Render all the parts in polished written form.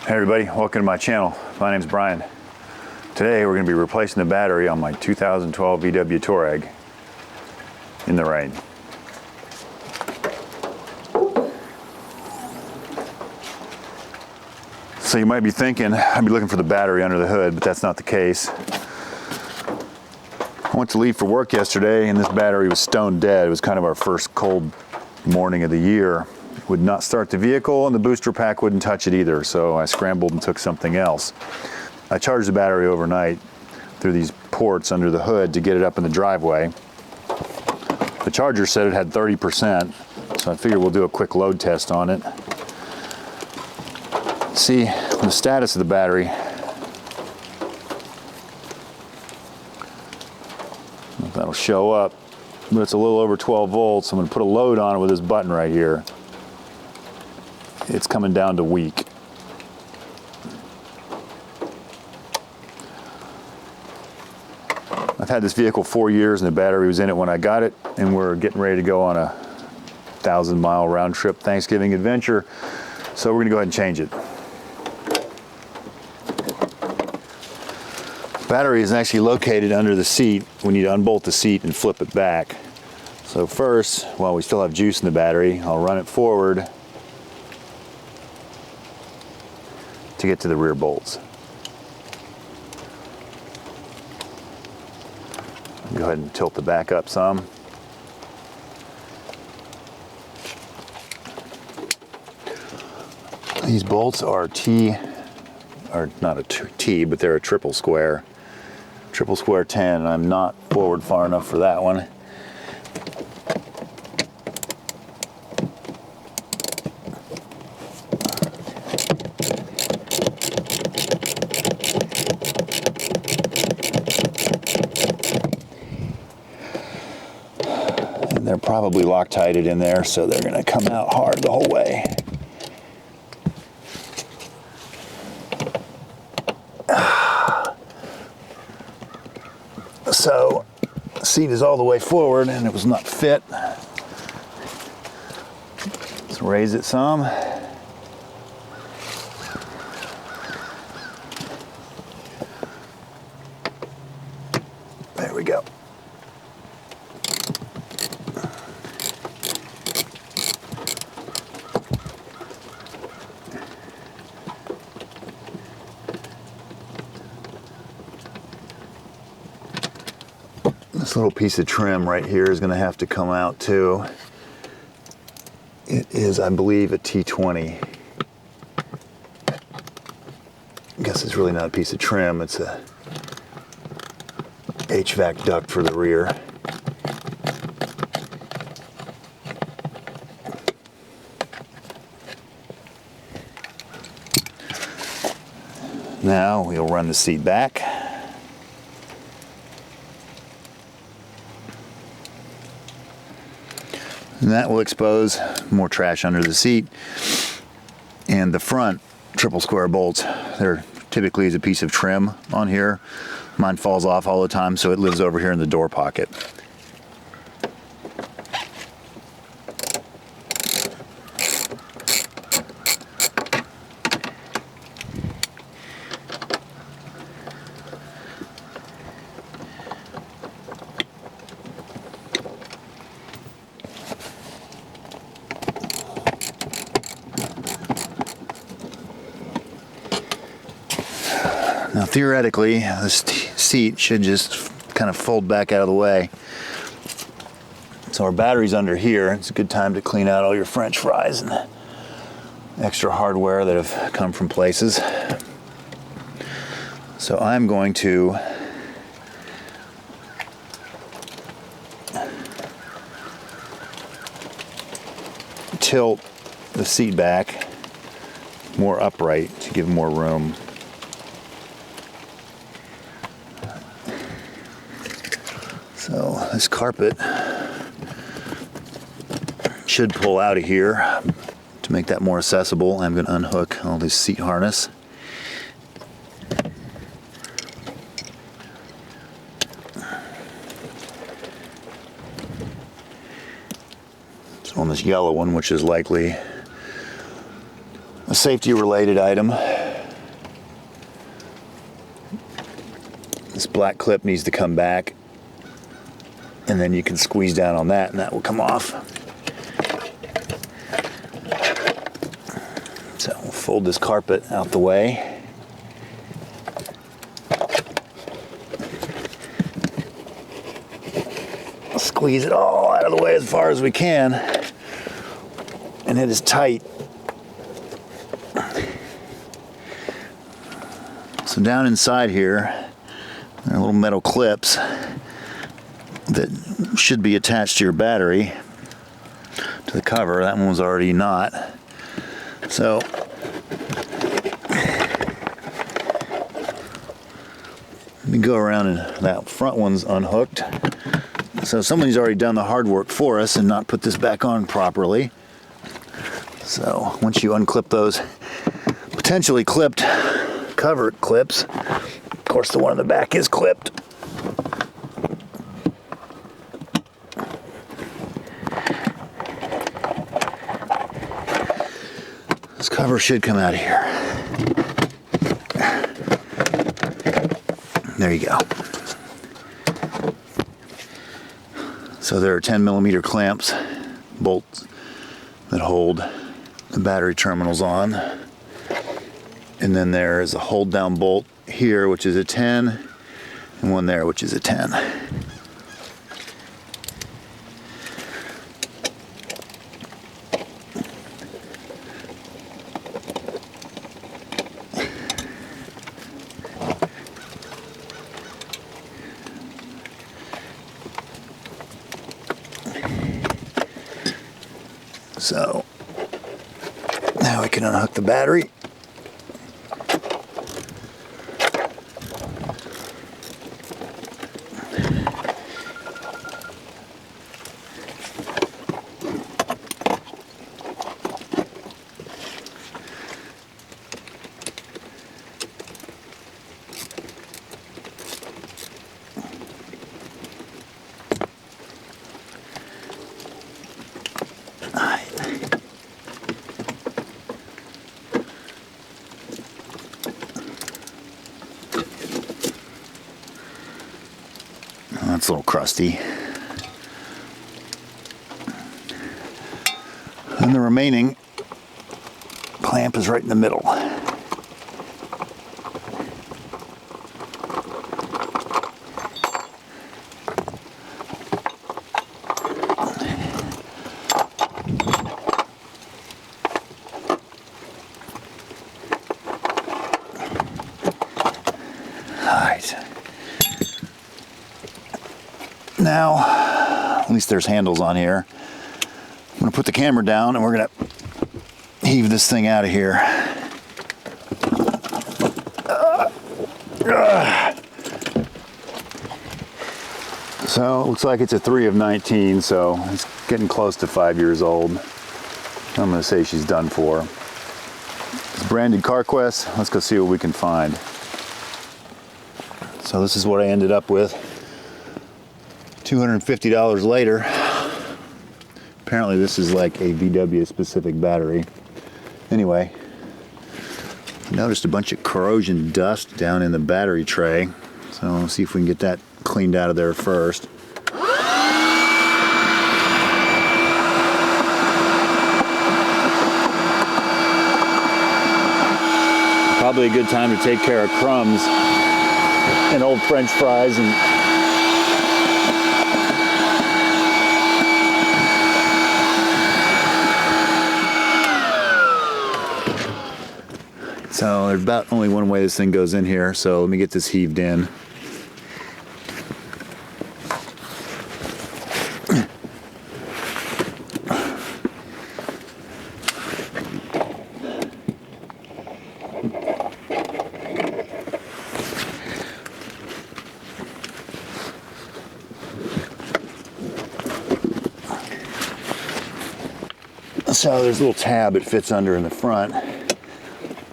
Hey everybody, welcome to my channel. My name's Brian. Today we're going to be replacing the battery on my 2012 VW Touareg in the rain. So you might be thinking I'd be looking for the battery under the hood, but that's not the case. I went to leave for work yesterday and this battery was stone dead. It was kind of our first cold morning of the year. Would not start the vehicle and the booster pack wouldn't touch it either, so I scrambled and took something else. I charged the battery overnight through these ports under the hood to get it up in the driveway. The charger said it had 30%, so I figured we'll do a quick load test on it. See the status of the battery. If that'll show up, but it's a little over 12 volts. I'm going to put a load on it with this button right here. It's coming down to weak. I've had this vehicle 4 years and the battery was in it when I got it, and we're getting ready to go on a 1,000-mile round trip Thanksgiving adventure, so we're going to go ahead and change it. The battery is actually located under the seat. We need to unbolt the seat and flip it back. So first, while we still have juice in the battery, I'll run it forward to get to the rear bolts. Go ahead and tilt the back up some. These bolts are not a T, but they're a triple square 10, and I'm not forward far enough for that one. They're probably Loctited in there, so they're going to come out hard the whole way. So, the seat is all the way forward and it was not fit. Let's raise it some. There we go. This little piece of trim right here is going to have to come out too. It is, I believe, a T20. I guess it's really not a piece of trim, it's a HVAC duct for the rear. Now we'll run the seat back. And that will expose more trash under the seat. And the front triple square bolts, there typically is a piece of trim on here. Mine falls off all the time, so it lives over here in the door pocket. Now theoretically, this seat should just kind of fold back out of the way. So our battery's under here. It's a good time to clean out all your French fries and extra hardware that have come from places. So I'm going to tilt the seat back more upright to give more room. So this carpet should pull out of here. To make that more accessible, I'm going to unhook all this seat harness. So on this yellow one, which is likely a safety related item, This black clip needs to come back, and then you can squeeze down on that and that will come off. So we'll fold this carpet out the way. Squeeze it all out of the way as far as we can, and it is tight. So down inside here, there are little metal clips that should be attached to your battery, to the cover. That one was already not. So let me go around, and that front one's unhooked. So somebody's already done the hard work for us and not put this back on properly. So once you unclip those potentially clipped cover clips, of course the one in the back is clipped. This cover should come out of here. There you go. So there are 10mm clamps, bolts that hold the battery terminals on. And then there is a hold down bolt here, which is a 10, and one there, which is a 10. So now we can unhook the battery. That's a little crusty. And the remaining clamp is right in the middle. Now, at least there's handles on here. I'm gonna put the camera down and we're gonna heave this thing out of here. So it looks like it's a 3 of 19, so it's getting close to 5 years old. I'm gonna say she's done for. It's branded CarQuest. Let's go see what we can find. So this is what I ended up with. $250 later. Apparently this is like a VW specific battery. Anyway, I noticed a bunch of corrosion dust down in the battery tray. So let's see if we can get that cleaned out of there first. Probably a good time to take care of crumbs and old French fries and so there's about only one way this thing goes in here, so let me get this heaved in. So there's a little tab it fits under in the front,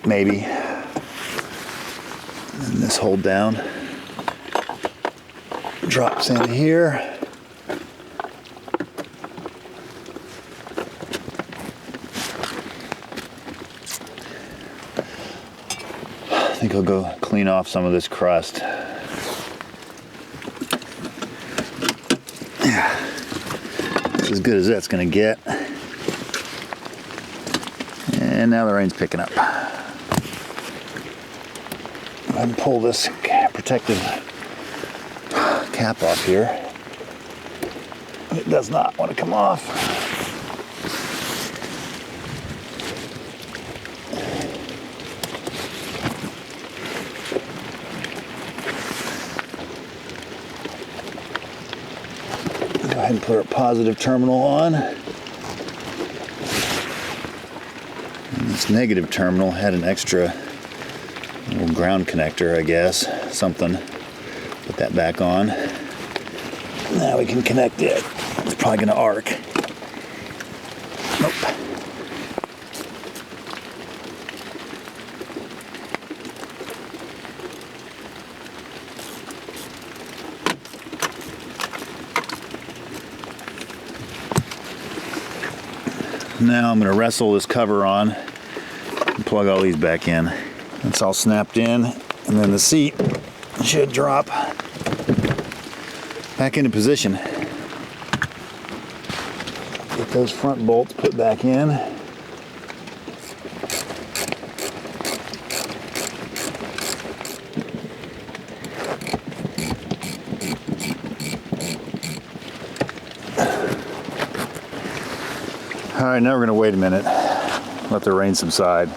maybe. And this hold down drops in here. I think I'll go clean off some of this crust. as good as that's gonna get. And now the rain's picking up. And pull this protective cap off here. It does not want to come off. Go ahead and put our positive terminal on. And this negative terminal had an extra little ground connector, I guess, something. Put that back on. Now we can connect it. It's probably going to arc. Nope. Now I'm going to wrestle this cover on and plug all these back in. It's all snapped in, and then the seat should drop back into position. Get those front bolts put back in. All right, now we're gonna wait a minute, let the rain subside.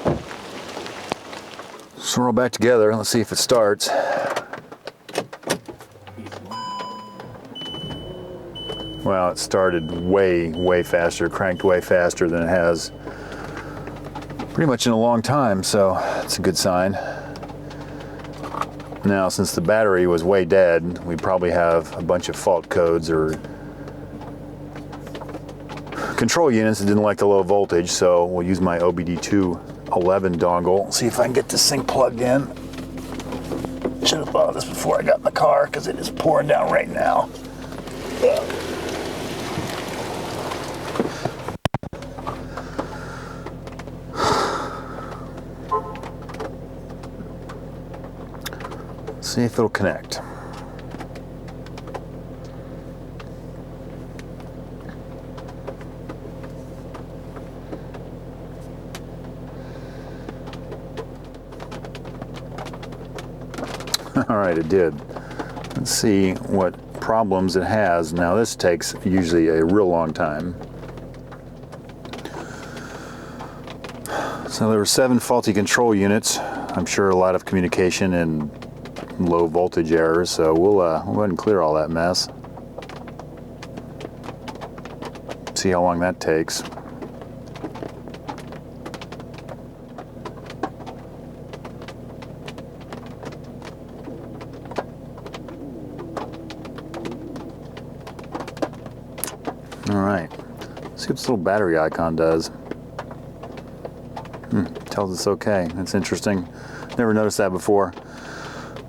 So we're all back together. Let's see if it starts. Well, it started way faster, cranked way faster than it has pretty much in a long time, so it's a good sign. Now, since the battery was way dead, we probably have a bunch of fault codes or control units that didn't like the low voltage, so we'll use my OBD211 dongle. See if I can get this thing plugged in. Should have thought of this before I got in the car because it is pouring down right now. See if it'll connect. All right, it did. Let's see what problems it has. Now this takes usually a real long time. So there were 7 faulty control units. I'm sure a lot of communication and low voltage errors, so we'll go ahead and clear all that mess. See how long that takes. All right, let's see what this little battery icon does. Tells us okay. That's interesting. Never noticed that before.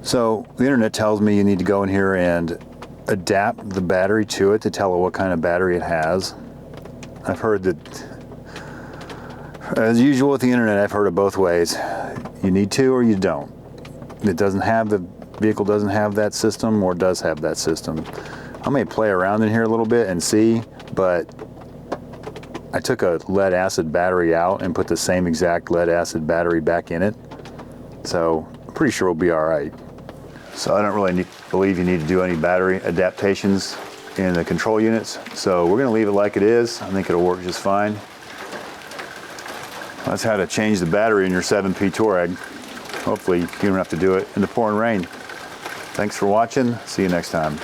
So the internet tells me you need to go in here and adapt the battery to it to tell it what kind of battery it has. I've heard that, as usual with the internet, I've heard it both ways. You need to or you don't. It doesn't have, the vehicle doesn't have that system or does have that system. I may play around in here a little bit and see, but I took a lead acid battery out and put the same exact lead acid battery back in it. So I'm pretty sure we'll be all right. So I don't really believe you need to do any battery adaptations in the control units. So we're gonna leave it like it is. I think it'll work just fine. That's how to change the battery in your 7P Touareg. Hopefully you don't have to do it in the pouring rain. Thanks for watching. See you next time.